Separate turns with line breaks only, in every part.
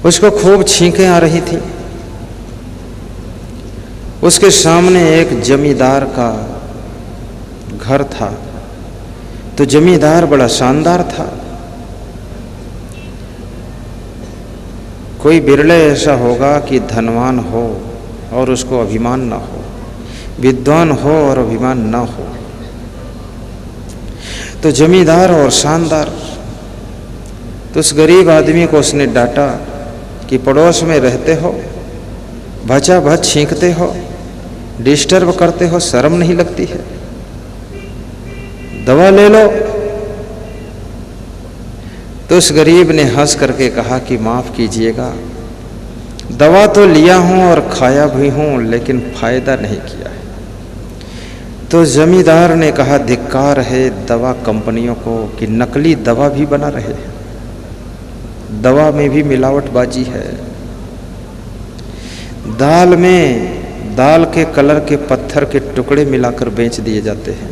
उसको खूब छींकें आ रही थी। उसके सामने एक जमींदार का घर था। तो जमींदार बड़ा शानदार था। कोई बिरले ऐसा होगा कि धनवान हो और उसको अभिमान न हो, विद्वान हो और अभिमान न हो। तो जमींदार और शानदार। तो उस गरीब आदमी को उसने डांटा कि पड़ोस में रहते हो, भचा भच छींकते हो, डिस्टर्ब करते हो, शर्म नहीं लगती है? दवा ले लो। तो उस गरीब ने हंस करके कहा कि माफ कीजिएगा, दवा तो लिया हूं और खाया भी हूं, लेकिन फायदा नहीं किया है। तो जमींदार ने कहा, धिक्कार है दवा कंपनियों को कि नकली दवा भी बना रहे हैं। दवा में भी मिलावटबाजी है। दाल में दाल के कलर के पत्थर के टुकड़े मिलाकर बेच दिए जाते हैं,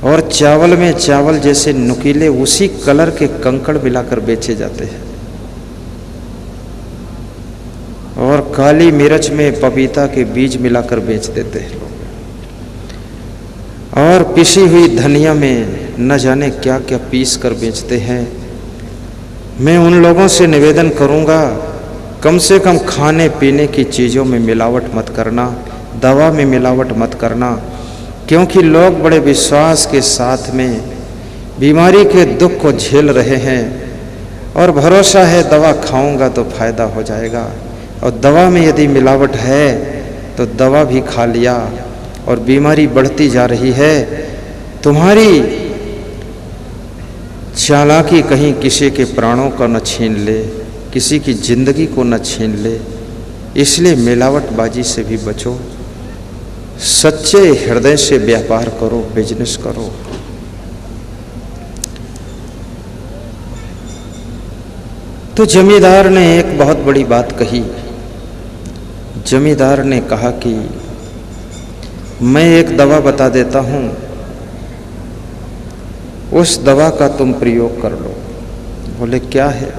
और चावल में चावल जैसे नुकीले उसी कलर के कंकड़ मिलाकर बेचे जाते हैं, और काली मिर्च में पपीता के बीज मिलाकर बेच देते हैं, और पिसी हुई धनिया में न जाने क्या क्या पीस कर बेचते हैं। मैं उन लोगों से निवेदन करूंगा, कम से कम खाने पीने की चीज़ों में मिलावट मत करना, दवा में मिलावट मत करना, क्योंकि लोग बड़े विश्वास के साथ में बीमारी के दुख को झेल रहे हैं, और भरोसा है दवा खाऊंगा तो फायदा हो जाएगा, और दवा में यदि मिलावट है तो दवा भी खा लिया और बीमारी बढ़ती जा रही है। तुम्हारी चालाकी कहीं किसी के प्राणों को न छीन ले, किसी की जिंदगी को न छीन ले, इसलिए मिलावटबाजी से भी बचो। सच्चे हृदय से व्यापार करो, बिजनेस करो। तो जमींदार ने एक बहुत बड़ी बात कही। जमींदार ने कहा कि मैं एक दवा बता देता हूं, उस दवा का तुम प्रयोग कर लो। बोले क्या है?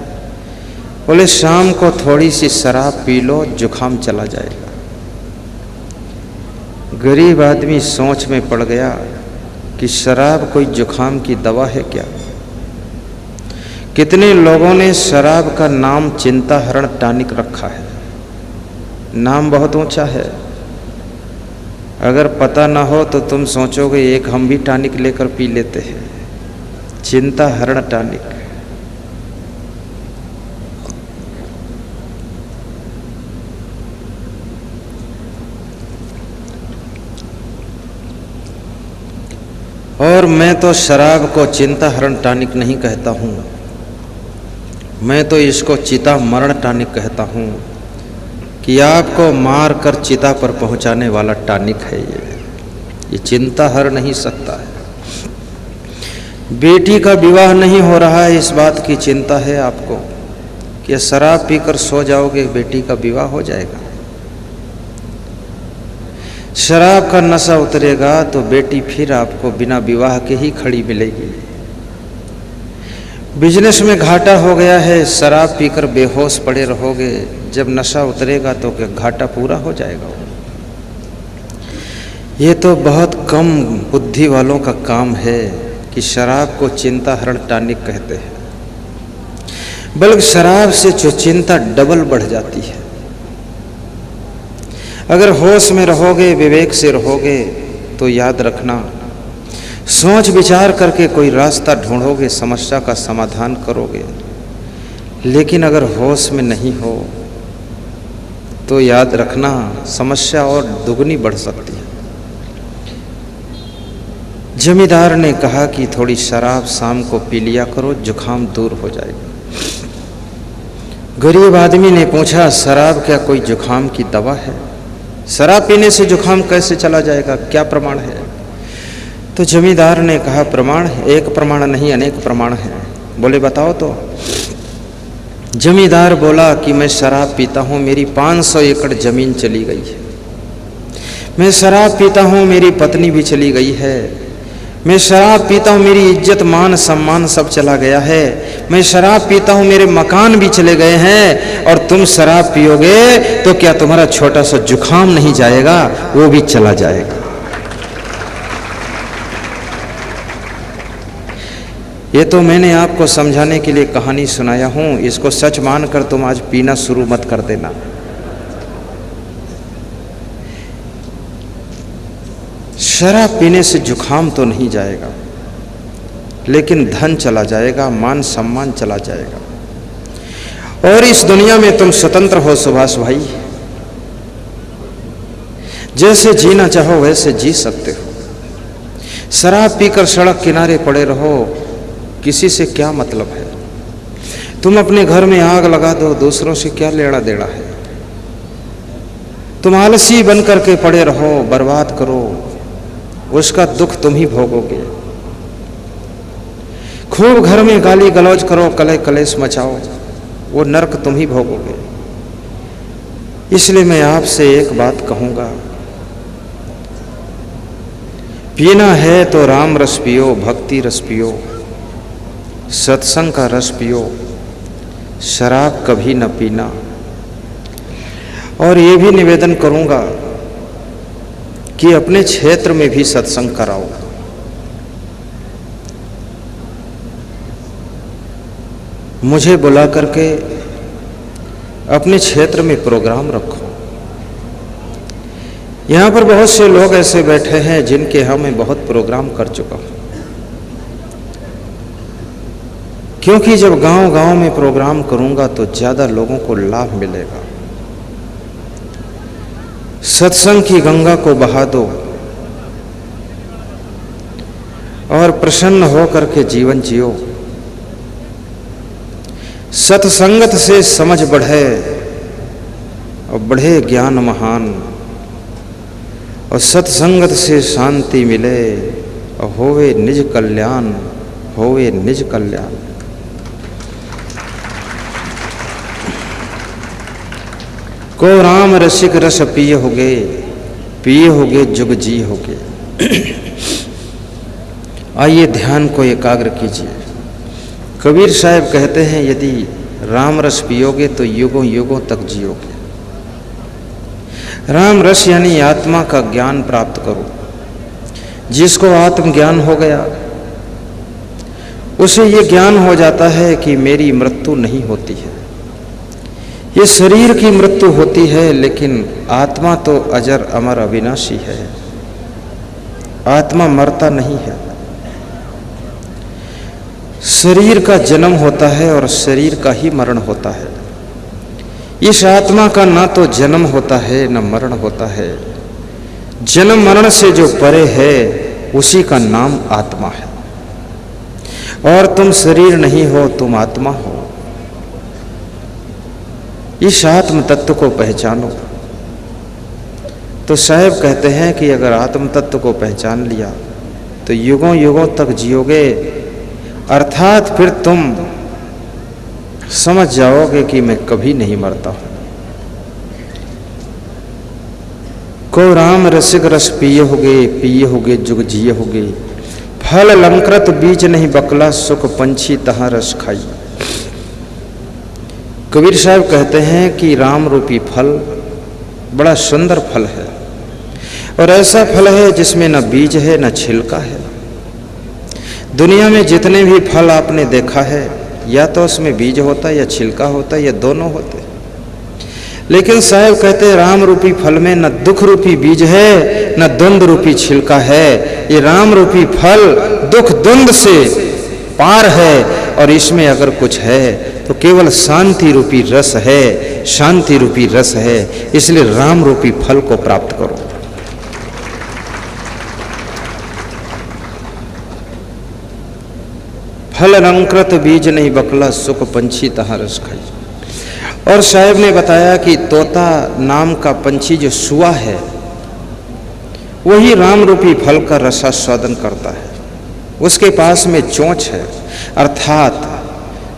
बोले शाम को थोड़ी सी शराब पी लो, जुखाम चला जाएगा। गरीब आदमी सोच में पड़ गया कि शराब कोई जुखाम की दवा है क्या? कितने लोगों ने शराब का नाम चिंता हरण टॉनिक रखा है। नाम बहुत ऊंचा है। अगर पता ना हो तो तुम सोचोगे एक हम भी टॉनिक लेकर पी लेते हैं, चिंता हरण टॉनिक। और मैं तो शराब को चिंता हरण टॉनिक नहीं कहता हूं, मैं तो इसको चिता मरण टॉनिक कहता हूं, कि आपको मार कर चिता पर पहुंचाने वाला टॉनिक है ये चिंता हर नहीं सकता है। बेटी का विवाह नहीं हो रहा है, इस बात की चिंता है आपको कि शराब पीकर सो जाओगे, बेटी का विवाह हो जाएगा। शराब का नशा उतरेगा तो बेटी फिर आपको बिना विवाह के ही खड़ी मिलेगी। बिजनेस में घाटा हो गया है, शराब पीकर बेहोश पड़े रहोगे, जब नशा उतरेगा तो क्या घाटा पूरा हो जाएगा? ये तो बहुत कम बुद्धि वालों का काम है कि शराब को चिंता हरण टॉनिक कहते हैं, बल्कि शराब से जो चिंता डबल बढ़ जाती है। अगर होश में रहोगे, विवेक से रहोगे, तो याद रखना, सोच विचार करके कोई रास्ता ढूंढोगे, समस्या का समाधान करोगे। लेकिन अगर होश में नहीं हो तो याद रखना, समस्या और दुगनी बढ़ सकती है। जमींदार ने कहा कि थोड़ी शराब शाम को पी लिया करो, जुखाम दूर हो जाएगा। गरीब आदमी ने पूछा, शराब क्या कोई जुखाम की दवा है? शराब पीने से जुखाम कैसे चला जाएगा, क्या प्रमाण है? तो जमींदार ने कहा, प्रमाण, एक प्रमाण नहीं अनेक प्रमाण हैं। बोले बताओ तो। जमींदार बोला कि मैं शराब पीता हूँ, मेरी 500 एकड़ जमीन चली गई है। मैं शराब पीता हूँ, मेरी पत्नी भी चली गई है। मैं शराब पीता हूँ, मेरी इज्जत मान सम्मान सब चला गया है। मैं शराब पीता हूँ, मेरे मकान भी चले गए हैं। और तुम शराब पियोगे तो क्या तुम्हारा छोटा सा जुखाम नहीं जाएगा? वो भी चला जाएगा। ये तो मैंने आपको समझाने के लिए कहानी सुनाया हूँ। इसको सच मानकर तुम आज पीना शुरू मत कर देना। शराब पीने से जुखाम तो नहीं जाएगा, लेकिन धन चला जाएगा, मान सम्मान चला जाएगा। और इस दुनिया में तुम स्वतंत्र हो सुभाष भाई, जैसे जीना चाहो वैसे जी सकते हो। शराब पीकर सड़क किनारे पड़े रहो, किसी से क्या मतलब है? तुम अपने घर में आग लगा दो, दूसरों से क्या लेना देना है? तुम आलसी बन करके पड़े रहो, बर्बाद करो, उसका दुख तुम ही भोगोगे। खूब घर में गाली गलौज करो, कलह कलेश मचाओ, वो नरक तुम ही भोगोगे। इसलिए मैं आपसे एक बात कहूंगा, पीना है तो राम रस पियो, भक्ति रस पियो, सत्संग का रस पियो, शराब कभी न पीना। और ये भी निवेदन करूंगा कि अपने क्षेत्र में भी सत्संग कराओ। मुझे बुला करके अपने क्षेत्र में प्रोग्राम रखो। यहाँ पर बहुत से लोग ऐसे बैठे हैं जिनके यहाँ मैं बहुत प्रोग्राम कर चुका हूँ, क्योंकि जब गांव-गांव में प्रोग्राम करूंगा तो ज्यादा लोगों को लाभ मिलेगा। सत्संग की गंगा को बहा दो और प्रसन्न होकर के जीवन जियो। सत्संगत से समझ बढ़े और बढ़े ज्ञान महान, और सत्संगत से शांति मिले और होवे निज कल्याण, होवे निज कल्याण। को राम रसिक रस पिय होगे जुग जी होगे। आइए ध्यान को एकाग्र कीजिए। कबीर साहब कहते हैं, यदि राम रस पियोगे तो युगों युगों तक जियोगे। राम रस यानी आत्मा का ज्ञान प्राप्त करो। जिसको आत्मज्ञान हो गया उसे ये ज्ञान हो जाता है कि मेरी मृत्यु नहीं होती है। ये शरीर की मृत्यु होती है, लेकिन आत्मा तो अजर अमर अविनाशी है। आत्मा मरता नहीं है। शरीर का जन्म होता है और शरीर का ही मरण होता है। इस आत्मा का ना तो जन्म होता है न मरण होता है। जन्म मरण से जो परे है उसी का नाम आत्मा है। और तुम शरीर नहीं हो, तुम आत्मा हो। इस आत्म तत्व को पहचानो। तो साहब कहते हैं कि अगर आत्म तत्व को पहचान लिया तो युगों युगों तक जियोगे, अर्थात फिर तुम समझ जाओगे कि मैं कभी नहीं मरता हूं। को राम रसिक रस पिए होगे जुग जिए होगे। फल लंकृत बीज नहीं बकला, सुख पंछी तहां रस खाई। कबीर साहब कहते हैं कि राम रूपी फल बड़ा सुंदर फल है, और ऐसा फल है जिसमें न बीज है न छिलका है। दुनिया में जितने भी फल आपने देखा है, या तो उसमें बीज होता है या छिलका होता है, या दोनों होते हैं। लेकिन साहब कहते हैं राम रूपी फल में न दुख रूपी बीज है न द्वंद रूपी छिलका है। ये राम रूपी फल दुख द्वंद से पार है, और इसमें अगर कुछ है तो केवल शांति रूपी रस है, शांति रूपी रस है। इसलिए राम रूपी फल को प्राप्त करो। फल अलंकृत बीज नहीं बकला, सुख पंछी तहां रस खाई। और साहब ने बताया कि तोता नाम का पंछी जो सुआ है, वही राम रूपी फल का रसास्वादन करता है। उसके पास में चोंच है, अर्थात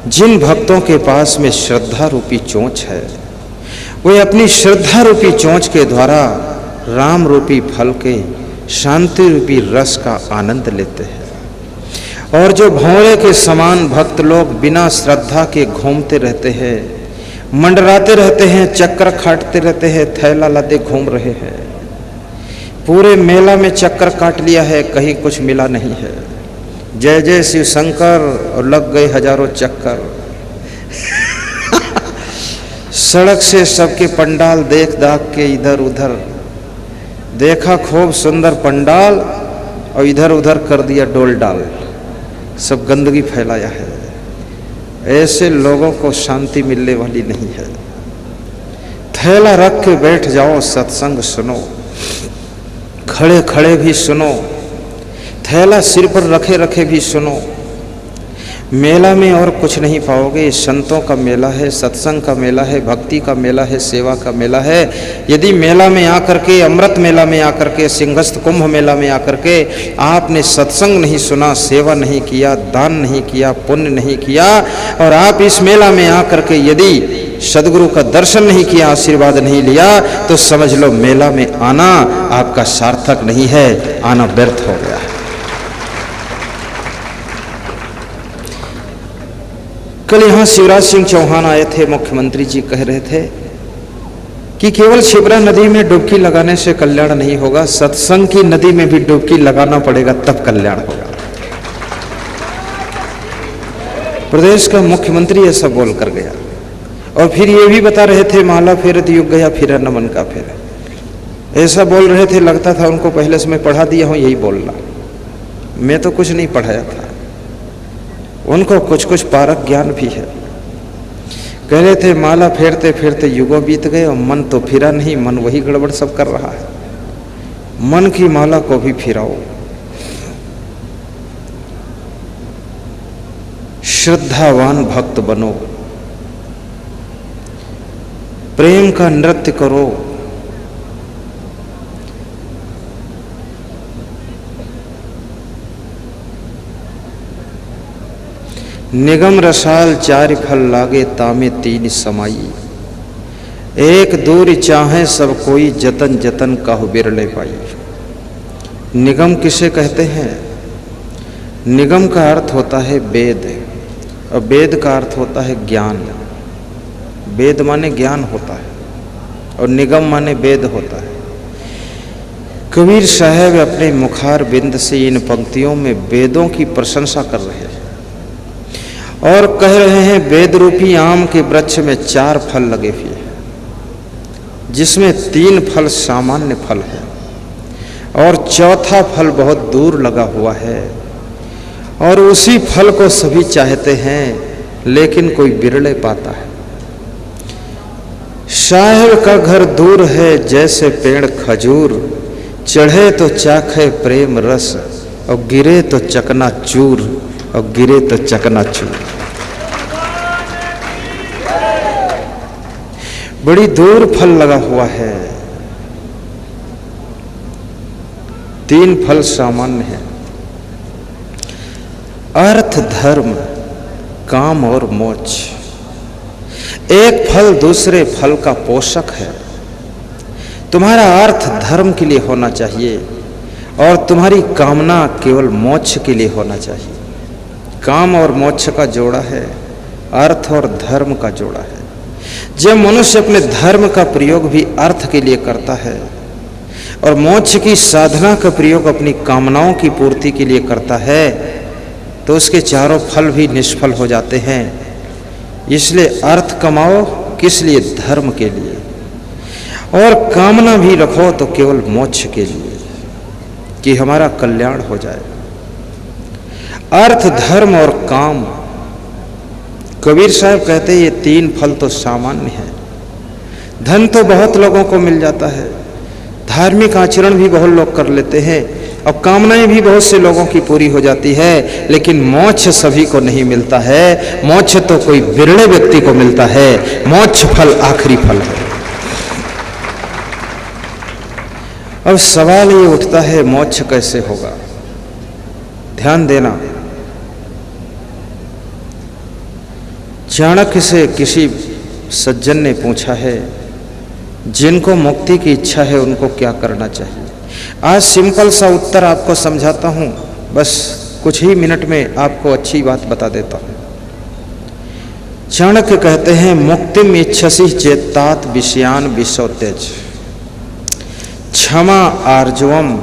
जिन भक्तों के पास में श्रद्धा रूपी चोंच है, वे अपनी श्रद्धा रूपी चोंच के द्वारा राम रूपी फल के शांति रूपी रस का आनंद लेते हैं। और जो भंवरे के समान भक्त लोग बिना श्रद्धा के घूमते रहते हैं, मंडराते रहते हैं, चक्कर काटते रहते हैं, थैला लादे घूम रहे हैं, पूरे मेला में चक्कर काट लिया है, कहीं कुछ मिला नहीं है, जय जय शिव शंकर, और लग गए हजारों चक्कर। सड़क से सबके पंडाल देख दाख के इधर उधर देखा, खूब सुंदर पंडाल, और इधर उधर कर दिया डोल डाल, सब गंदगी फैलाया है। ऐसे लोगों को शांति मिलने वाली नहीं है। थैला रख के बैठ जाओ, सत्संग सुनो, खड़े खड़े भी सुनो, थैला सिर पर रखे रखे भी सुनो। मेला में और कुछ नहीं पाओगे। संतों का मेला है, सत्संग का मेला है, भक्ति का मेला है, सेवा का मेला है। यदि मेला में आकर के, अमृत मेला में आकर के, सिंहस्थ कुंभ मेला में आकर के आपने सत्संग नहीं सुना, सेवा नहीं किया, दान नहीं किया, पुण्य नहीं किया, और आप इस मेला में आकर के यदि सदगुरु का दर्शन नहीं किया, आशीर्वाद नहीं लिया, तो समझ लो मेला में आना आपका सार्थक नहीं है, आना व्यर्थ हो गया है। कल यहाँ शिवराज सिंह चौहान आए थे, मुख्यमंत्री जी कह रहे थे कि केवल शिप्रा नदी में डुबकी लगाने से कल्याण नहीं होगा, सत्संग की नदी में भी डुबकी लगाना पड़ेगा, तब कल्याण होगा। प्रदेश का मुख्यमंत्री ऐसा बोल कर गया। और फिर ये भी बता रहे थे, माला फेरत युग गया फिर नमन का फेर। ऐसा बोल रहे थे, लगता था उनको पहले से मैं पढ़ा दिया हूं यही बोलना। मैं तो कुछ नहीं पढ़ाया था, उनको कुछ कुछ पारक ज्ञान भी है। कह रहे थे माला फेरते फेरते युगों बीत गए और मन तो फिरा नहीं, मन वही गड़बड़ सब कर रहा है। मन की माला को भी फिराओ, श्रद्धावान भक्त बनो, प्रेम का नृत्य करो, निगम रसाल चारि फल लागे तामे तीन समाई, एक दूर चाहे सब कोई जतन जतन कहु बिरले पाई। निगम किसे कहते हैं? निगम का अर्थ होता है वेद, और वेद का अर्थ होता है ज्ञान। वेद माने ज्ञान होता है और निगम माने वेद होता है। कबीर साहब अपने मुखार बिंद से इन पंक्तियों में वेदों की प्रशंसा कर रहे हैं और कह रहे हैं वेद रूपी आम के वृक्ष में 4 फल लगे हुए हैं, जिसमें 3 फल सामान्य फल है और चौथा फल बहुत दूर लगा हुआ है, और उसी फल को सभी चाहते हैं लेकिन कोई बिरले पाता है। साहिब का घर दूर है जैसे पेड़ खजूर, चढ़े तो चाखे प्रेम रस और गिरे तो चकना चूर, और गिरे तो चकना चूर। बड़ी दूर फल लगा हुआ है, 3 फल सामान्य है, अर्थ धर्म काम और मोक्ष। एक फल दूसरे फल का पोषक है। तुम्हारा अर्थ धर्म के लिए होना चाहिए और तुम्हारी कामना केवल मोक्ष के लिए होना चाहिए। काम और मोक्ष का जोड़ा है, अर्थ और धर्म का जोड़ा है। जब मनुष्य अपने धर्म का प्रयोग भी अर्थ के लिए करता है और मोक्ष की साधना का प्रयोग अपनी कामनाओं की पूर्ति के लिए करता है, तो उसके चारों फल भी निष्फल हो जाते हैं। इसलिए अर्थ कमाओ किस लिए? धर्म के लिए, और कामना भी रखो तो केवल मोक्ष के लिए कि हमारा कल्याण हो जाए। अर्थ धर्म और काम। कबीर साहब कहते हैं ये 3 फल तो सामान्य है। धन तो बहुत लोगों को मिल जाता है, धार्मिक आचरण भी बहुत लोग कर लेते हैं और कामनाएं भी बहुत से लोगों की पूरी हो जाती है, लेकिन मोक्ष सभी को नहीं मिलता है। मोक्ष तो कोई बिरले व्यक्ति को मिलता है। मोक्ष फल आखिरी फल है। अब सवाल ये उठता है मोक्ष कैसे होगा? ध्यान देना, चाणक्य से किसी सज्जन ने पूछा है जिनको मुक्ति की इच्छा है उनको क्या करना चाहिए। आज सिंपल सा उत्तर आपको समझाता हूँ, बस कुछ ही मिनट में आपको अच्छी बात बता देता हूँ। चाणक्य कहते हैं मुक्तिम इच्छसि चेत्तात विषयान विषोतेज, क्षमा आर्जवम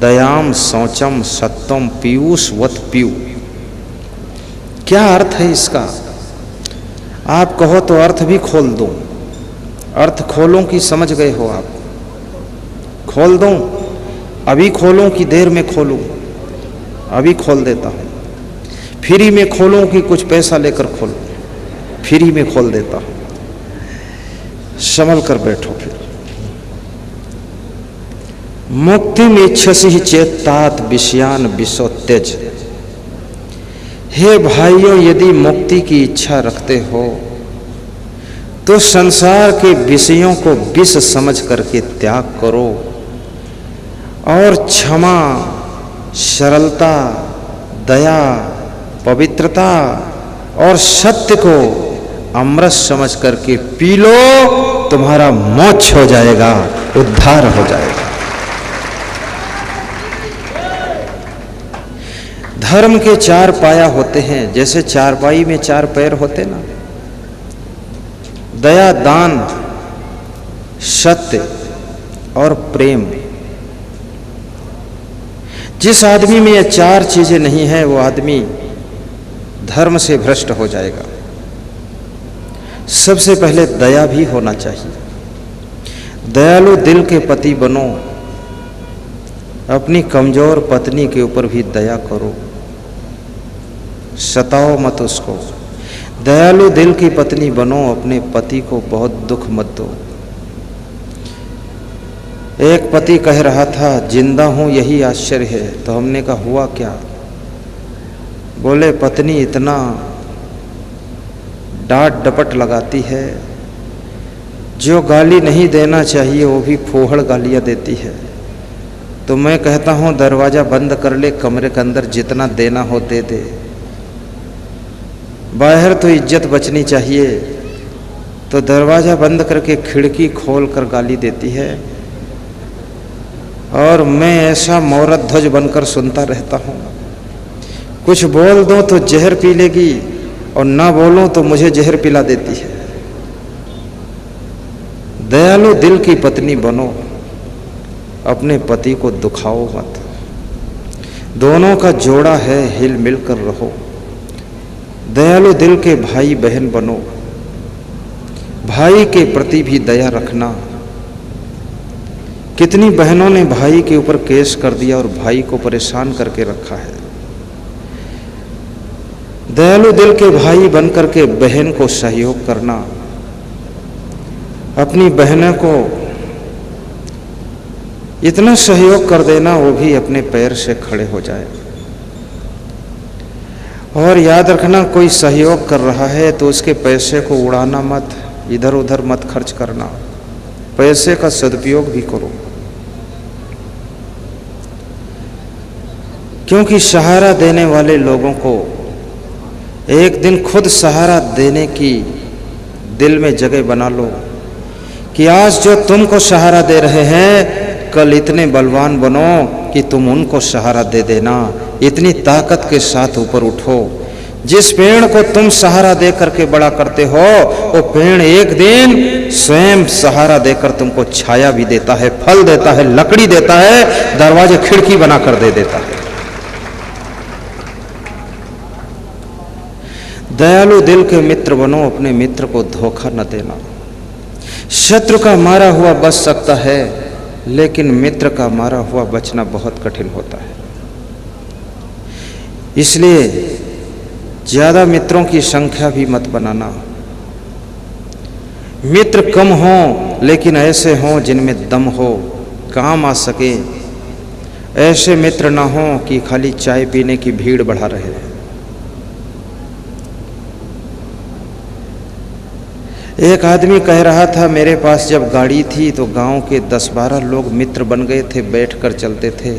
दयाम शौचम सत्वम पीयूष वत पीयू। क्या अर्थ है इसका? आप कहो तो अर्थ भी खोल दूं, अर्थ खोलूं कि समझ गए हो आप? खोल दूं, अभी खोलूं कि देर में खोलूं? अभी खोल देता हूं। फ्री में खोलूं कि कुछ पैसा लेकर खोलूं? फ्री में खोल देता हूं, संभल कर बैठो। फिर मुक्तिम इच्छसि चेत्तात विषयान विषोत्यज। हे भाइयों, यदि मुक्ति की इच्छा रखते हो तो संसार के विषयों को विष समझ करके त्याग करो और क्षमा, सरलता, दया, पवित्रता और सत्य को अमृत समझ करके पी लो, तुम्हारा मोक्ष हो जाएगा, उद्धार हो जाएगा। धर्म के चार पाया होते हैं, जैसे चारपाई में चार पैर होते ना, दया, दान, सत्य और प्रेम। जिस आदमी में ये चार चीजें नहीं है वो आदमी धर्म से भ्रष्ट हो जाएगा। सबसे पहले दया भी होना चाहिए। दयालु दिल के पति बनो, अपनी कमजोर पत्नी के ऊपर भी दया करो, सताओ मत उसको। दयालु दिल की पत्नी बनो, अपने पति को बहुत दुख मत दो। एक पति कह रहा था जिंदा हूं यही आश्चर्य है, तो हमने कहा हुआ क्या? बोले पत्नी इतना डांट डपट लगाती है, जो गाली नहीं देना चाहिए वो भी फूहड़ गालियां देती है। तो मैं कहता हूं दरवाजा बंद कर ले, कमरे के अंदर जितना देना हो दे दे, बाहर तो इज्जत बचनी चाहिए। तो दरवाजा बंद करके खिड़की खोल कर गाली देती है और मैं ऐसा मौरत ध्वज बनकर सुनता रहता हूँ। कुछ बोल दो तो जहर पी लेगी और ना बोलो तो मुझे जहर पिला देती है। दयालु दिल की पत्नी बनो, अपने पति को दुखाओ मत। दोनों का जोड़ा है, हिल मिल कर रहो। दयालु दिल के भाई बहन बनो, भाई के प्रति भी दया रखना। कितनी बहनों ने भाई के ऊपर केस कर दिया और भाई को परेशान करके रखा है। दयालु दिल के भाई बनकर के बहन को सहयोग करना, अपनी बहनों को इतना सहयोग कर देना वो भी अपने पैर से खड़े हो जाए। और याद रखना, कोई सहयोग कर रहा है तो उसके पैसे को उड़ाना मत, इधर उधर मत खर्च करना, पैसे का सदुपयोग भी करो। क्योंकि सहारा देने वाले लोगों को एक दिन खुद सहारा देने की दिल में जगह बना लो कि आज जो तुमको सहारा दे रहे हैं, कल इतने बलवान बनो कि तुम उनको सहारा दे देना। इतनी ताकत के साथ ऊपर उठो। जिस पेड़ को तुम सहारा दे करके बड़ा करते हो, वो पेड़ एक दिन स्वयं सहारा देकर तुमको छाया भी देता है, फल देता है, लकड़ी देता है, दरवाजे खिड़की बनाकर दे देता है। दयालु दिल के मित्र बनो, अपने मित्र को धोखा न देना। शत्रु का मारा हुआ बच सकता है, लेकिन मित्र का मारा हुआ बचना बहुत कठिन होता है। इसलिए ज्यादा मित्रों की संख्या भी मत बनाना। मित्र कम हो, लेकिन ऐसे हों जिनमें दम हो, काम आ सके। ऐसे मित्र ना हो कि खाली चाय पीने की भीड़ बढ़ा रहे। एक आदमी कह रहा था मेरे पास जब गाड़ी थी तो गांव के 10-12 लोग मित्र बन गए थे, बैठकर चलते थे।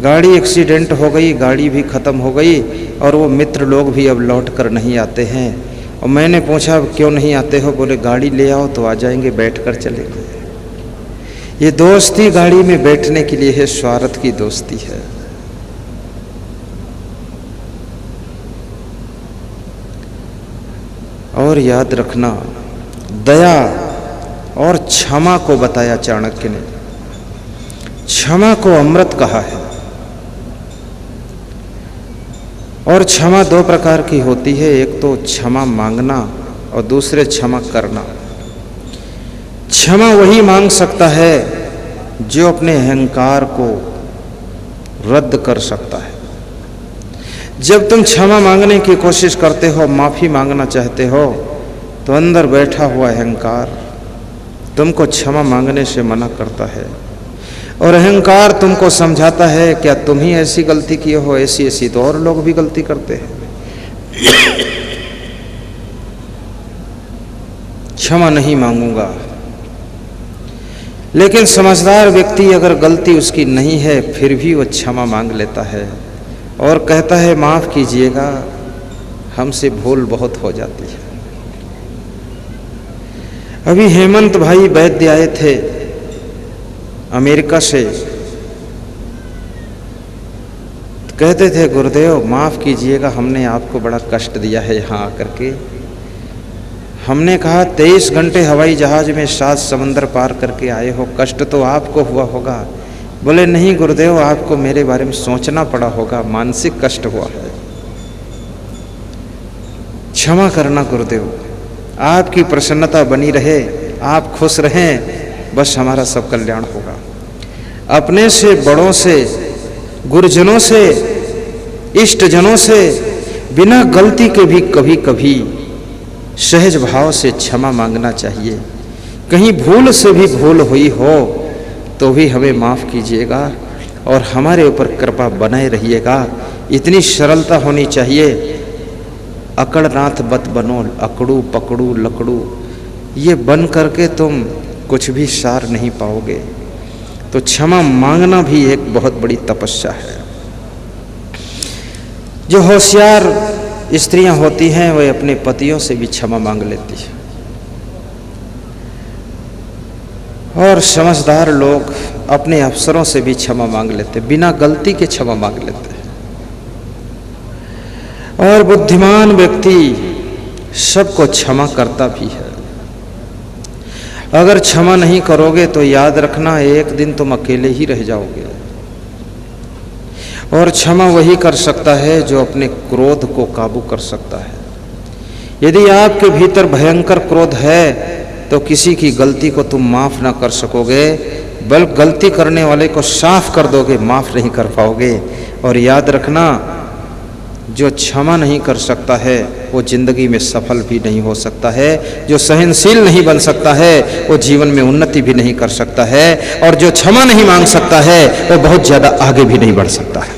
गाड़ी एक्सीडेंट हो गई, गाड़ी भी ख़त्म हो गई और वो मित्र लोग भी अब लौट कर नहीं आते हैं। और मैंने पूछा क्यों नहीं आते हो? बोले गाड़ी ले आओ तो आ जाएंगे, बैठ कर चलेंगे। ये दोस्ती गाड़ी में बैठने के लिए है, स्वार्थ की दोस्ती है। और याद रखना, दया और क्षमा को बताया चाणक्य ने। क्षमा को अमृत कहा है। और क्षमा दो प्रकार की होती है, एक तो क्षमा मांगना और दूसरे क्षमा करना। क्षमा वही मांग सकता है जो अपने अहंकार को रद्द कर सकता है। जब तुम क्षमा मांगने की कोशिश करते हो, माफी मांगना चाहते हो, तो अंदर बैठा हुआ अहंकार तुमको क्षमा मांगने से मना करता है। और अहंकार तुमको समझाता है, क्या तुम ही ऐसी गलती किए हो, ऐसी ऐसी तो और लोग भी गलती करते हैं। क्षमा नहीं मांगूंगा। लेकिन समझदार व्यक्ति अगर गलती उसकी नहीं है फिर भी वो क्षमा मांग लेता है और कहता है, माफ कीजिएगा, हमसे भूल बहुत हो जाती है। अभी हेमंत भाई वैद्य आए थे अमेरिका से, कहते थे, गुरुदेव माफ कीजिएगा, हमने आपको बड़ा कष्ट दिया है यहाँ आकर के। हमने कहा 23 घंटे हवाई जहाज में 7 समंदर पार करके आए हो, कष्ट तो आपको हुआ होगा। बोले नहीं गुरुदेव, आपको मेरे बारे में सोचना पड़ा होगा, मानसिक कष्ट हुआ है। क्षमा करना गुरुदेव, आपकी प्रसन्नता बनी रहे, आप खुश रहें, बस हमारा सब कल्याण होगा। अपने से, बड़ों से, गुरुजनों से, इष्टजनों से बिना गलती के भी कभी कभी सहज भाव से क्षमा मांगना चाहिए। कहीं भूल से भी भूल हुई हो तो भी हमें माफ़ कीजिएगा और हमारे ऊपर कृपा बनाए रहिएगा। इतनी सरलता होनी चाहिए। अकड़नाथ बत बनो, अकड़ू पकड़ू लकड़ू, ये बन करके तुम कुछ भी सार नहीं पाओगे। तो क्षमा मांगना भी एक बहुत बड़ी तपस्या है। जो होशियार स्त्रियां होती हैं वे अपने पतियों से भी क्षमा मांग लेती हैं, और समझदार लोग अपने अफसरों से भी क्षमा मांग लेते, बिना गलती के क्षमा मांग लेते हैं। और बुद्धिमान व्यक्ति सबको क्षमा करता भी है। अगर क्षमा नहीं करोगे तो याद रखना, एक दिन तुम अकेले ही रह जाओगे। और क्षमा वही कर सकता है जो अपने क्रोध को काबू कर सकता है। यदि आपके भीतर भयंकर क्रोध है तो किसी की गलती को तुम माफ ना कर सकोगे, बल्कि गलती करने वाले को साफ कर दोगे, माफ नहीं कर पाओगे। और याद रखना, जो क्षमा नहीं कर सकता है वो जिंदगी में सफल भी नहीं हो सकता है। जो सहनशील नहीं बन सकता है वो जीवन में उन्नति भी नहीं कर सकता है। और जो क्षमा नहीं मांग सकता है वो बहुत ज्यादा आगे भी नहीं बढ़ सकता है।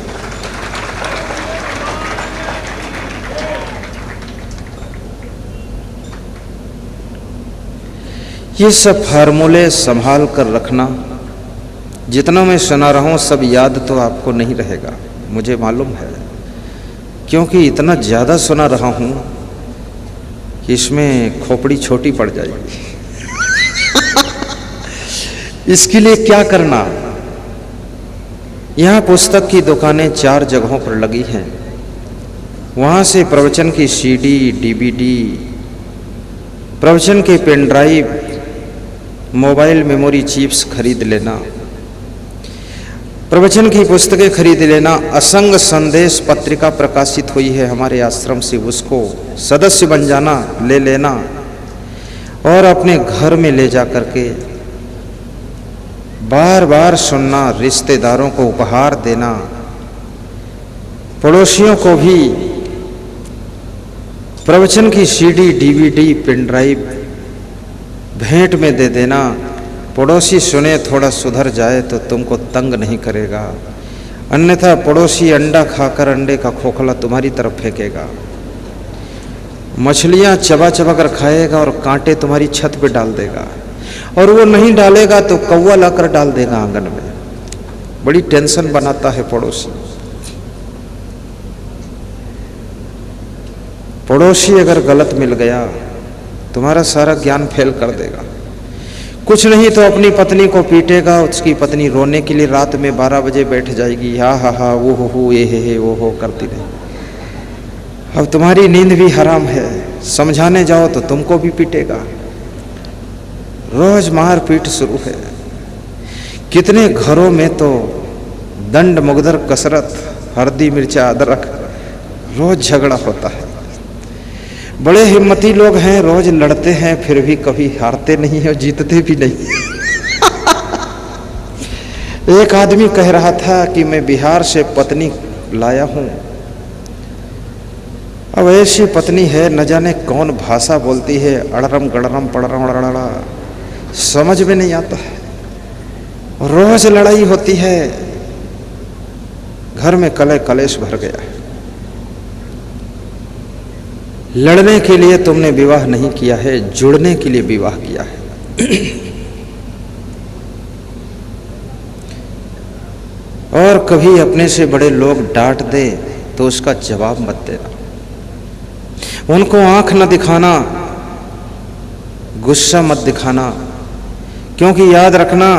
ये सब फार्मूले संभाल कर रखना। जितना मैं सुना रहा हूँ सब याद तो आपको नहीं रहेगा, मुझे मालूम है, क्योंकि इतना ज़्यादा सुना रहा हूँ कि इसमें खोपड़ी छोटी पड़ जाएगी। इसके लिए क्या करना, यहाँ पुस्तक की दुकानें 4 जगहों पर लगी हैं। वहाँ से प्रवचन की CD, DVD, प्रवचन के pen drive, mobile memory chips खरीद लेना, प्रवचन की पुस्तकें खरीद लेना। असंग संदेश पत्रिका प्रकाशित हुई है हमारे आश्रम से, उसको सदस्य बन जाना, ले लेना और अपने घर में ले जा करके बार बार सुनना, रिश्तेदारों को उपहार देना, पड़ोसियों को भी प्रवचन की CD, DVD, पेन ड्राइव भेंट में दे देना। पड़ोसी सुने, थोड़ा सुधर जाए तो तुमको तंग नहीं करेगा, अन्यथा पड़ोसी अंडा खाकर अंडे का खोखला तुम्हारी तरफ फेंकेगा। मछलियां चबा चबा कर खाएगा और कांटे तुम्हारी छत पे डाल देगा, और वो नहीं डालेगा तो कौवा लाकर डाल देगा आंगन में। बड़ी टेंशन बनाता है पड़ोसी। पड़ोसी अगर गलत मिल गया तुम्हारा सारा ज्ञान फेल कर देगा। कुछ नहीं तो अपनी पत्नी को पीटेगा, उसकी पत्नी रोने के लिए रात में 12 बजे बैठ जाएगी, हा हा हा वो हो ये हे वो हो करती रहे। अब तुम्हारी नींद भी हराम है, समझाने जाओ तो तुमको भी पीटेगा। रोज मार पीट शुरू है। कितने घरों में तो दंड मुगदर कसरत, हल्दी मिर्चा अदरक, रोज झगड़ा होता है। बड़े हिम्मती लोग हैं, रोज लड़ते हैं, फिर भी कभी हारते नहीं है और जीतते भी नहीं। एक आदमी कह रहा था कि मैं बिहार से पत्नी लाया हूं। अब ऐसी पत्नी है, न जाने कौन भाषा बोलती है, अड़रम गड़रम पड़रम अड़ड़ा, समझ में नहीं आता है। रोज लड़ाई होती है, घर में कलह कलेश भर गया है। लड़ने के लिए तुमने विवाह नहीं किया है, जुड़ने के लिए विवाह किया है। और कभी अपने से बड़े लोग डांट दे तो उसका जवाब मत देना। उनको आंख न दिखाना, गुस्सा मत दिखाना, क्योंकि याद रखना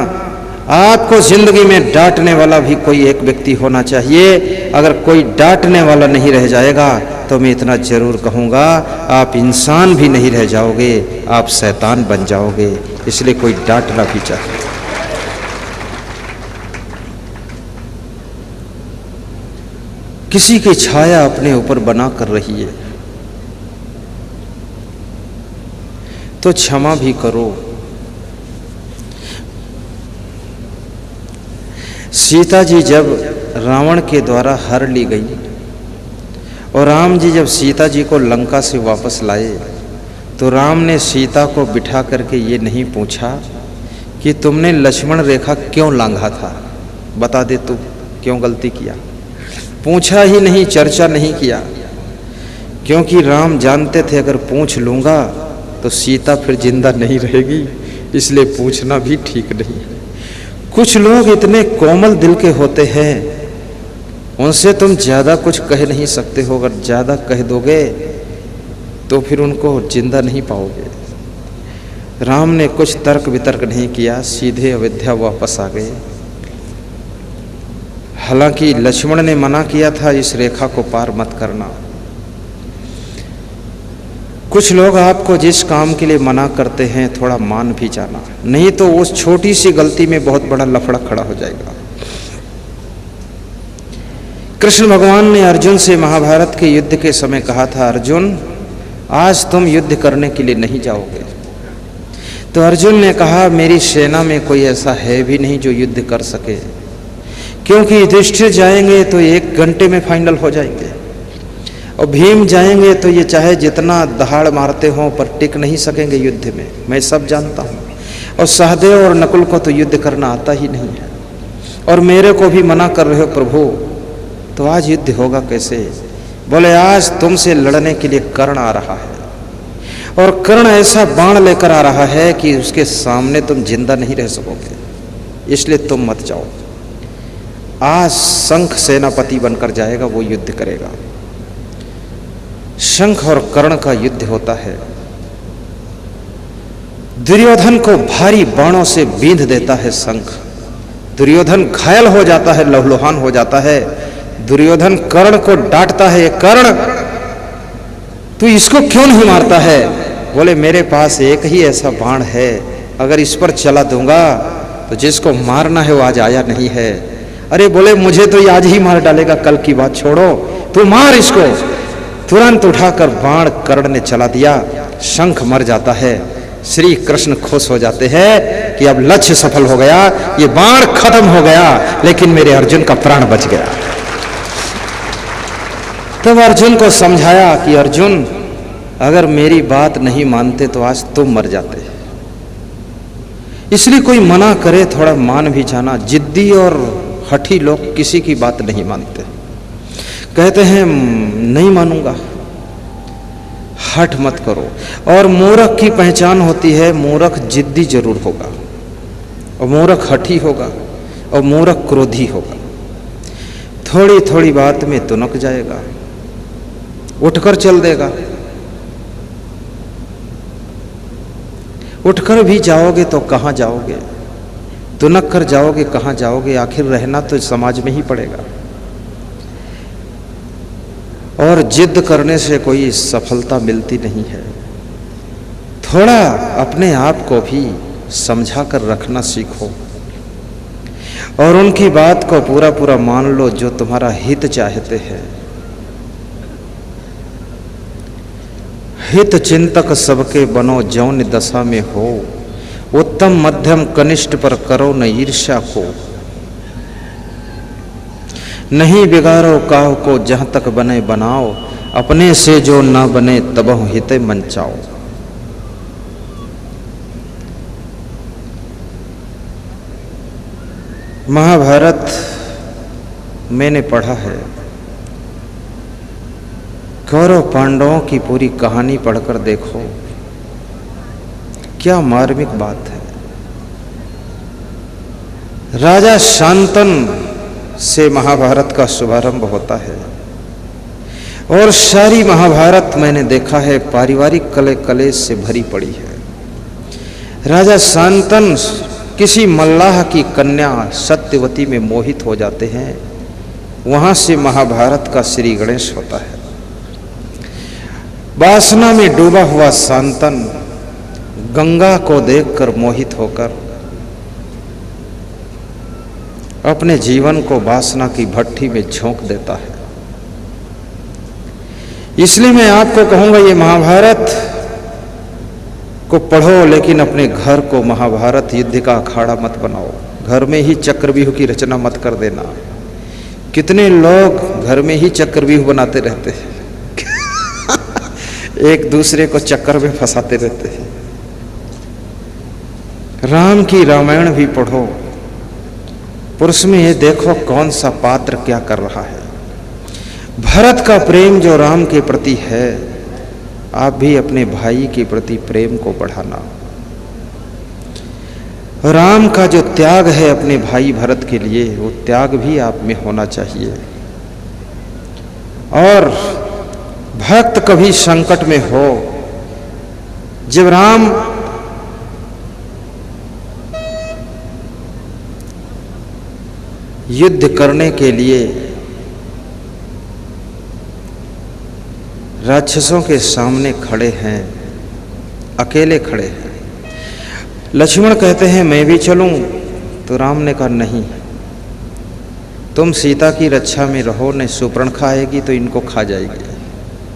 आपको जिंदगी में डांटने वाला भी कोई एक व्यक्ति होना चाहिए। अगर कोई डांटने वाला नहीं रह जाएगा तो मैं इतना जरूर कहूँगा, आप इंसान भी नहीं रह जाओगे, आप शैतान बन जाओगे। इसलिए कोई डांटना भी चाहिए। किसी की छाया अपने ऊपर बना कर रही है तो क्षमा भी करो। सीता जी जब रावण के द्वारा हर ली गई और राम जी जब सीता जी को लंका से वापस लाए तो राम ने सीता को बिठा करके ये नहीं पूछा कि तुमने लक्ष्मण रेखा क्यों लांघा था, बता दे तू क्यों गलती किया। पूछा ही नहीं, चर्चा नहीं किया, क्योंकि राम जानते थे अगर पूछ लूँगा तो सीता फिर जिंदा नहीं रहेगी, इसलिए पूछना भी ठीक नहीं है। कुछ लोग इतने कोमल दिल के होते हैं, उनसे तुम ज़्यादा कुछ कह नहीं सकते हो। अगर ज़्यादा कह दोगे तो फिर उनको जिंदा नहीं पाओगे। राम ने कुछ तर्क वितर्क नहीं किया, सीधे अयोध्या वापस आ गए। हालांकि लक्ष्मण ने मना किया था इस रेखा को पार मत करना। कुछ लोग आपको जिस काम के लिए मना करते हैं थोड़ा मान भी जाना, नहीं तो उस छोटी सी गलती में बहुत बड़ा लफड़ा खड़ा हो जाएगा। कृष्ण भगवान ने अर्जुन से महाभारत के युद्ध के समय कहा था, अर्जुन आज तुम युद्ध करने के लिए नहीं जाओगे। तो अर्जुन ने कहा, मेरी सेना में कोई ऐसा है भी नहीं जो युद्ध कर सके, क्योंकि युधिष्ठिर जाएंगे तो 1 घंटे में फाइनल हो जाएंगे और भीम जाएंगे तो ये चाहे जितना दहाड़ मारते हों पर टिक नहीं सकेंगे युद्ध में, मैं सब जानता हूँ। और सहदेव और नकुल को तो युद्ध करना आता ही नहीं है, और मेरे को भी मना कर रहे हो प्रभु, तो आज युद्ध होगा कैसे? बोले आज तुमसे लड़ने के लिए कर्ण आ रहा है, और कर्ण ऐसा बाण लेकर आ रहा है कि उसके सामने तुम जिंदा नहीं रह सकोगे, इसलिए तुम मत जाओ। आज शंख सेनापति बनकर जाएगा, वो युद्ध करेगा। शंख और कर्ण का युद्ध होता है। दुर्योधन को भारी बाणों से बींध देता है शंख। दुर्योधन घायल हो जाता है, लहूलुहान हो जाता है। दुर्योधन कर्ण को डांटता है, कर्ण तू इसको क्यों नहीं मारता है? बोले मेरे पास एक ही ऐसा बाण है, अगर इस पर चला दूंगा तो जिसको मारना है वो आज आया नहीं है। अरे बोले मुझे तो ये आज ही मार डालेगा, कल की बात छोड़ो, तू मार इसको। तुरंत उठाकर बाण कर्ण ने चला दिया, शंख मर जाता है। श्री कृष्ण खुश हो जाते हैं कि अब लक्ष्य सफल हो गया, ये बाण खत्म हो गया, लेकिन मेरे अर्जुन का प्राण बच गया। तब अर्जुन को समझाया कि अर्जुन अगर मेरी बात नहीं मानते तो आज तुम मर जाते। इसलिए कोई मना करे थोड़ा मान भी जाना। जिद्दी और हठी लोग किसी की बात नहीं मानते, कहते हैं नहीं मानूंगा। हठ मत करो। और मूर्ख की पहचान होती है, मूर्ख जिद्दी जरूर होगा, और मूर्ख हठी होगा, और मूर्ख क्रोधी होगा। थोड़ी थोड़ी बात में तुनक जाएगा, उठकर चल देगा। उठकर भी जाओगे तो कहाँ जाओगे, तुनक कर जाओगे कहाँ जाओगे, आखिर रहना तो समाज में ही पड़ेगा। और जिद करने से कोई सफलता मिलती नहीं है। थोड़ा अपने आप को भी समझा कर रखना सीखो और उनकी बात को पूरा पूरा मान लो जो तुम्हारा हित चाहते हैं। हित चिंतक सबके बनो जौन दशा में हो, उत्तम मध्यम कनिष्ठ पर करो न ईर्ष्या को। नहीं बिगाड़ो काह को जहां तक बने बनाओ, अपने से जो ना बने तबहु हिते मंचाओ। महाभारत मैंने पढ़ा है। कौरव पांडवों की पूरी कहानी पढ़कर देखो, क्या मार्मिक बात है। राजा शांतनु से महाभारत का शुभारंभ होता है और सारी महाभारत मैंने देखा है पारिवारिक कले कलेश से भरी पड़ी है। राजा शांतनु किसी मल्लाह की कन्या सत्यवती में मोहित हो जाते हैं, वहां से महाभारत का श्री गणेश होता है। वासना में डूबा हुआ शांतनु गंगा को देखकर मोहित होकर अपने जीवन को वासना की भट्ठी में झोंक देता है। इसलिए मैं आपको कहूंगा ये महाभारत को पढ़ो, लेकिन अपने घर को महाभारत युद्ध का अखाड़ा मत बनाओ। घर में ही चक्रव्यूह की रचना मत कर देना। कितने लोग घर में ही चक्रव्यूह बनाते रहते हैं एक दूसरे को चक्कर में फंसाते रहते हैं। राम की रामायण भी पढ़ो, पुरुष में ये देखो कौन सा पात्र क्या कर रहा है। भरत का प्रेम जो राम के प्रति है, आप भी अपने भाई के प्रति प्रेम को बढ़ाना। राम का जो त्याग है अपने भाई भरत के लिए, वो त्याग भी आप में होना चाहिए। और भक्त कभी संकट में हो, जब राम युद्ध करने के लिए राक्षसों के सामने खड़े हैं, अकेले खड़े हैं, लक्ष्मण कहते हैं मैं भी चलूं, तो राम ने कहा नहीं, तुम सीता की रक्षा में रहो, नहीं सुपर्णखा आएगी तो इनको खा जाएगी,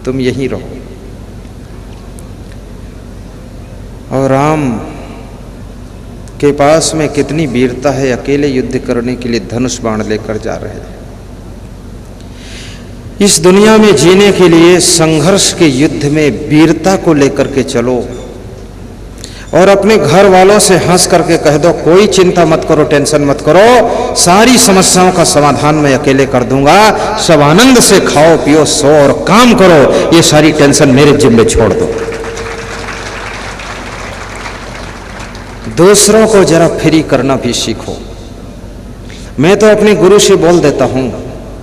तुम यहीं रहो। और राम के पास में कितनी वीरता है, अकेले युद्ध करने के लिए धनुष बाण लेकर जा रहे हैं। इस दुनिया में जीने के लिए संघर्ष के युद्ध में वीरता को लेकर के चलो और अपने घर वालों से हंस करके कह दो कोई चिंता मत करो, टेंशन मत करो, सारी समस्याओं का समाधान मैं अकेले कर दूंगा, सब आनंद से खाओ पियो सो और काम करो, ये सारी टेंशन मेरे जिम्मे छोड़ दो। दूसरों को जरा फ्री करना भी सीखो। मैं तो अपने गुरु से बोल देता हूं,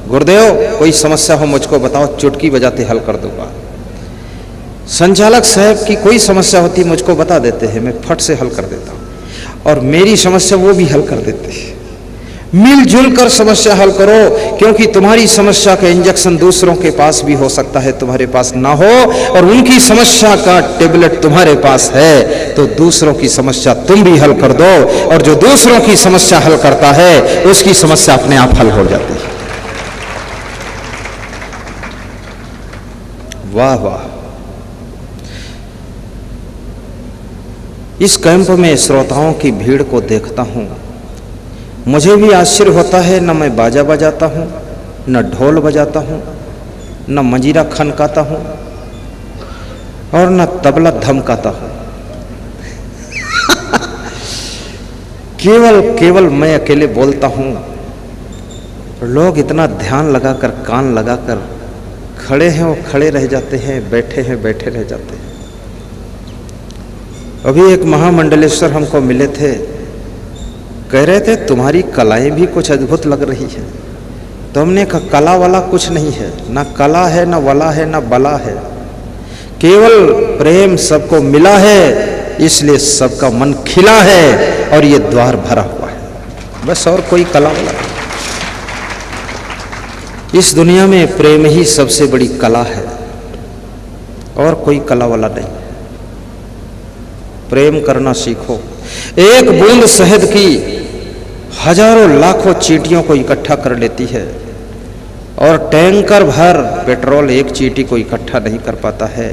गुरुदेव कोई समस्या हो मुझको बताओ, चुटकी बजाते हल कर दूंगा। संचालक साहब की कोई समस्या होती मुझको बता देते हैं, मैं फट से हल कर देता हूं और मेरी समस्या वो भी हल कर देते हैं। मिलजुल कर समस्या हल करो, क्योंकि तुम्हारी समस्या का इंजेक्शन दूसरों के पास भी हो सकता है, तुम्हारे पास ना हो, और उनकी समस्या का टेबलेट तुम्हारे पास है तो दूसरों की समस्या तुम भी हल कर दो, और जो दूसरों की समस्या हल करता है उसकी समस्या अपने आप हल हो जाती है। वाह वाह। इस कैंप में श्रोताओं की भीड़ को देखता हूं, मुझे भी आश्चर्य होता है। न मैं बाजा बजाता हूं, न ढोल बजाता हूं, न मंजीरा खनकाता हूं और न तबला धमकाता हूं केवल मैं अकेले बोलता हूं। लोग इतना ध्यान लगाकर, कान लगाकर खड़े हैं, वो खड़े रह जाते हैं, बैठे हैं बैठे रह जाते हैं। अभी एक महामंडलेश्वर हमको मिले थे, कह रहे थे तुम्हारी कलाएं भी कुछ अद्भुत लग रही है। तो हमने कहा कला वाला कुछ नहीं है, ना कला है, ना वला है, ना बला है, केवल प्रेम सबको मिला है इसलिए सबका मन खिला है और ये द्वार भरा हुआ है, बस और कोई कला वाला नहीं। इस दुनिया में प्रेम ही सबसे बड़ी कला है और कोई कला वाला नहीं। प्रेम करना सीखो। एक बूंद शहद की हजारों लाखों चींटियों को इकट्ठा कर लेती है और टैंकर भर पेट्रोल एक चींटी को इकट्ठा नहीं कर पाता है।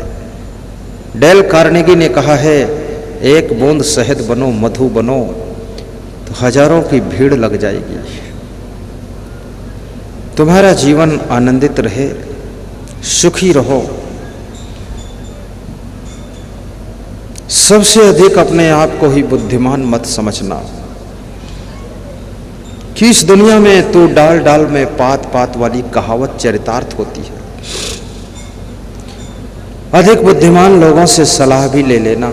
डेल कार्नेगी ने कहा है, एक बूंद शहद बनो, मधु बनो, तो हजारों की भीड़ लग जाएगी। तुम्हारा जीवन आनंदित रहे, सुखी रहो। सबसे अधिक अपने आप को ही बुद्धिमान मत समझना कि इस दुनिया में तू डाल डाल में पात पात वाली कहावत चरितार्थ होती है। अधिक बुद्धिमान लोगों से सलाह भी ले लेना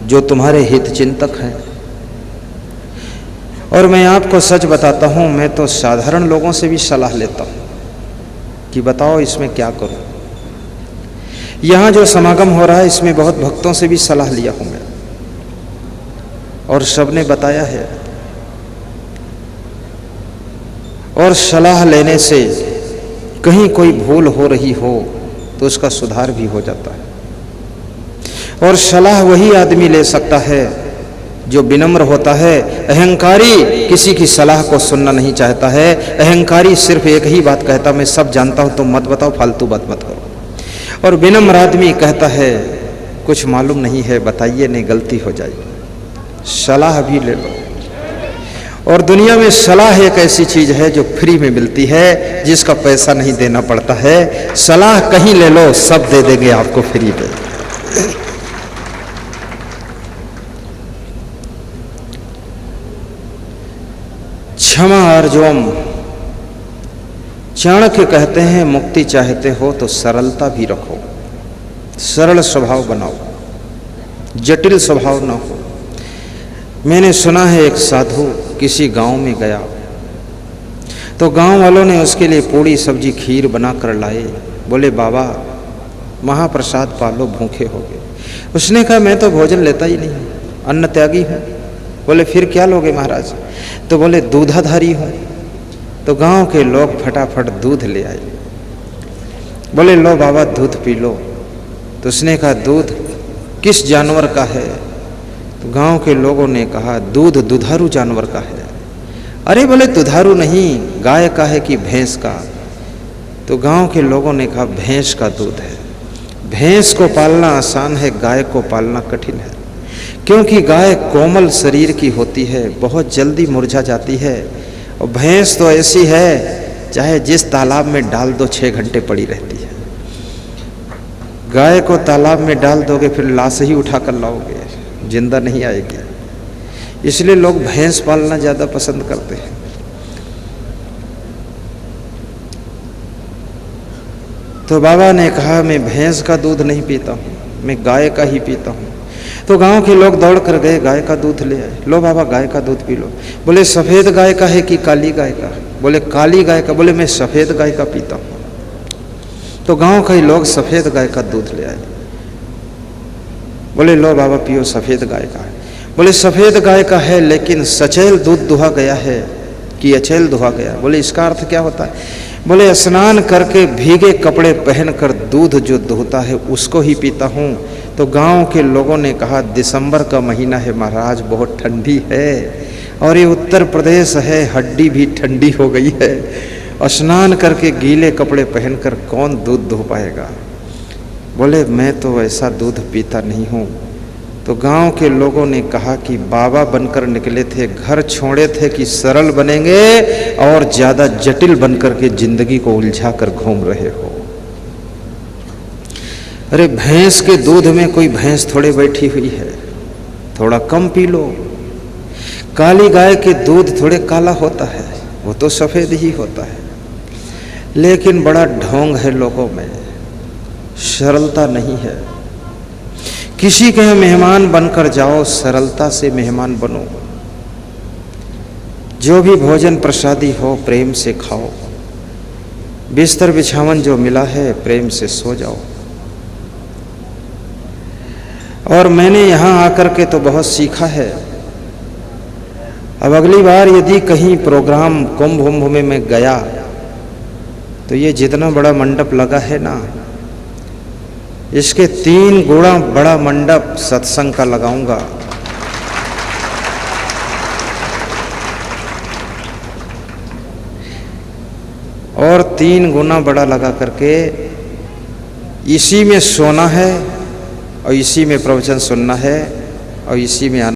जो तुम्हारे हित चिंतक हैं। और मैं आपको सच बताता हूं, मैं तो साधारण लोगों से भी सलाह लेता हूं कि बताओ इसमें क्या करूं। यहां जो समागम हो रहा है इसमें बहुत भक्तों से भी सलाह लिया हूं मैं, और सबने बताया है। और सलाह लेने से कहीं कोई भूल हो रही हो तो उसका सुधार भी हो जाता है। और सलाह वही आदमी ले सकता है जो विनम्र होता है। अहंकारी किसी की सलाह को सुनना नहीं चाहता है। अहंकारी सिर्फ एक ही बात कहता, मैं सब जानता हूं, तुम मत बताओ, फालतू बात मत करो। और विनम्र आदमी कहता है, कुछ मालूम नहीं है, बताइए, नहीं गलती हो जाएगी। सलाह भी ले लो। और दुनिया में सलाह एक ऐसी चीज है जो फ्री में मिलती है, जिसका पैसा नहीं देना पड़ता है। सलाह कहीं ले लो, सब दे देंगे आपको फ्री में। क्षमा अर्जुम। चाणक्य कहते हैं, मुक्ति चाहते हो तो सरलता भी रखो, सरल स्वभाव बनाओ, जटिल स्वभाव ना हो। मैंने सुना है एक साधु किसी गांव में गया तो गांव वालों ने उसके लिए पूड़ी सब्जी खीर बना कर लाए। बोले, बाबा महाप्रसाद पालो, भूखे हो गए। उसने कहा, मैं तो भोजन लेता ही नहीं, अन्न त्यागी हूँ। बोले, फिर क्या लोगे महाराज? तो बोले, दूधाधारी हूँ। तो गांव के लोग फटाफट दूध ले आए। बोले, लो बाबा दूध पी लो। तो उसने कहा, दूध किस जानवर का है? तो गांव के लोगों ने कहा, दूध दुधारू जानवर का है। अरे बोले, दुधारू नहीं, गाय का है कि भैंस का? तो गांव के लोगों ने कहा, भैंस का दूध है। भैंस को पालना आसान है, गाय को पालना कठिन है, क्योंकि गाय कोमल शरीर की होती है, बहुत जल्दी मुरझा जाती है। और भैंस तो ऐसी है, चाहे जिस तालाब में डाल दो 6 घंटे पड़ी रहती है। गाय को तालाब में डाल दोगे फिर लाश ही उठा कर लाओगे, जिंदा नहीं आएगी। इसलिए लोग भैंस पालना ज़्यादा पसंद करते हैं। तो बाबा ने कहा, मैं भैंस का दूध नहीं पीता हूँ, मैं गाय का ही पीता हूँ। तो गांव के लोग दौड़ कर गए, गाय का दूध ले आए। लो बाबा, गाय का दूध पी लो। बोले, सफ़ेद गाय का है कि काली गाय का? बोले, काली गाय का। बोले, मैं सफ़ेद गाय का पीता हूँ। तो गांव के लोग सफ़ेद गाय का दूध ले आए। बोले, लो बाबा पियो, सफ़ेद गाय का है। बोले, सफ़ेद गाय का है, लेकिन सचेल दूध दुहा गया है कि अचेल दुहा गया? बोले, इसका अर्थ क्या होता है? बोले, स्नान करके भीगे कपड़े पहनकर दूध जो दुहता है उसको ही पीता हूँ। तो गांव के लोगों ने कहा, दिसंबर का महीना है महाराज, बहुत ठंडी है, और ये उत्तर प्रदेश है, हड्डी भी ठंडी हो गई है। स्नान करके गीले कपड़े पहनकर कौन दूध दुह पाएगा? बोले, मैं तो ऐसा दूध पीता नहीं हूँ। तो गांव के लोगों ने कहा कि बाबा बनकर निकले थे, घर छोड़े थे कि सरल बनेंगे, और ज़्यादा जटिल बनकर के जिंदगी को उलझा कर घूम रहे हो। अरे भैंस के दूध में कोई भैंस थोड़े बैठी हुई है, थोड़ा कम पी लो। काली गाय के दूध थोड़े काला होता है, वो तो सफ़ेद ही होता है। लेकिन बड़ा ढोंग है लोगों में, सरलता नहीं है। किसी के मेहमान बनकर जाओ, सरलता से मेहमान बनो। जो भी भोजन प्रसादी हो प्रेम से खाओ। बिस्तर बिछावन जो मिला है प्रेम से सो जाओ। और मैंने यहाँ आकर के तो बहुत सीखा है। अब अगली बार यदि कहीं प्रोग्राम कुंभ उम्भ में मैं गया तो ये जितना बड़ा मंडप लगा है ना, इसके 3 गुना बड़ा मंडप सत्संग का लगाऊंगा। और 3 गुना बड़ा लगा करके इसी में सोना है और इसी में प्रवचन सुनना है और इसी में आना